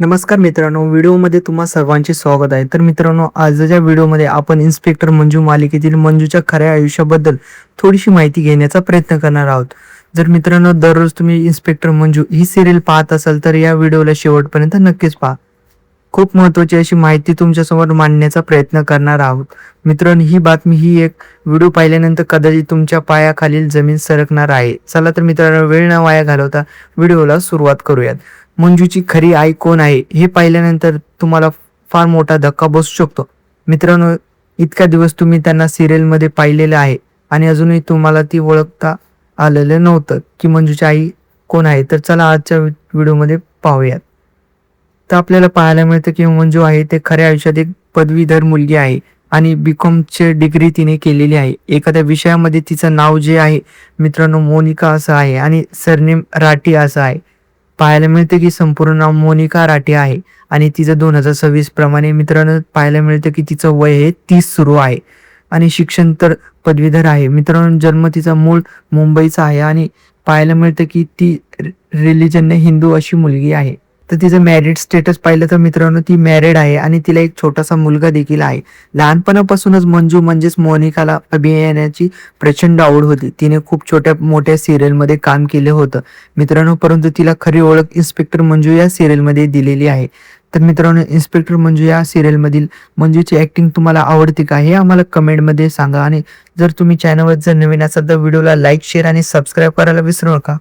नमस्कार मित्रांनो, व्हिडिओमध्ये तुम्हा सर्वांचे स्वागत आहे. तर मित्रांनो, आजच्या व्हिडिओमध्ये आपण इन्स्पेक्टर मंजू मालिकेतील मंजूच्या खऱ्या आयुष्याबद्दल थोडीशी माहिती घेण्याचा प्रयत्न करणार आहोत. जर मित्रांनो दररोज तुम्ही इन्स्पेक्टर मंजू ही सिरियल पाहत असाल तर या व्हिडिओला शेवटपर्यंत नक्कीच पहा. खूप महत्त्वाची अशी माहिती तुमच्यासमोर मांडण्याचा प्रयत्न करणार आहोत. मित्रांनो, ही बातमी ही एक व्हिडिओ पाहिल्यानंतर कदाचित तुमच्या पायाखालील जमीन सरकणार आहे. चला तर मित्रांनो, वेळ न वाया घालवता व्हिडिओला सुरुवात करूयात. मंजूची खरी आई कोण आहे हे पाहिल्यानंतर तुम्हाला फार मोठा धक्का बसू शकतो. मित्रांनो, इतक्या दिवस तुम्ही त्यांना सिरियलमध्ये पाहिलेलं आहे आणि अजूनही तुम्हाला ती ओळखता आलेलं नव्हतं की मंजूची आई कोण आहे. तर चला आजच्या व्हिडिओमध्ये पाहूयात. तर आपल्याला पाहायला मिळतं की मंजू आहे ते खऱ्या आयुष्यात एक पदवीधर मुलगी आहे आणि बीकॉमची डिग्री तिने केलेली आहे. एखाद्या विषयामध्ये तिचं नाव जे आहे मित्रांनो मोनिका असं आहे आणि सरनेम राठी असं आहे. पाहायला मिळते की संपूर्ण नाव मोनिका राठी आहे आणि तिचं 2026 प्रमाणे मित्रांनो पाहायला मिळतं की तिचं वय हे 30 सुरू आहे आणि शिक्षण तर पदवीधर आहे. मित्रांनो, जन्म तिचा मूळ मुंबईचा आहे आणि पाहायला मिळतं की ती रिलिजनने हिंदू अशी मुलगी आहे. तर तिचं मॅरिड स्टेटस पाहिलं तर मित्रांनो ती मॅरिड आहे आणि तिला एक छोटासा मुलगा देखील आहे. लहानपणापासूनच मंजू म्हणजेच मोनिकाला अभिनयाची प्रचंड आवड होती. तिने खूप छोट्या मोठ्या सिरियलमध्ये काम केले होतं मित्रांनो, परंतु तिला खरी ओळख इन्स्पेक्टर मंजू या सिरियलमध्ये दिलेली आहे. तर मित्रांनो, इन्स्पेक्टर मंजू या सिरियलमधील मंजूची ऍक्टिंग तुम्हाला आवडते का हे आम्हाला कमेंटमध्ये सांगा आणि जर तुम्ही चॅनलवर जर नवीन असाल तर व्हिडिओला लाईक शेअर आणि सबस्क्राईब करायला विसरू नका.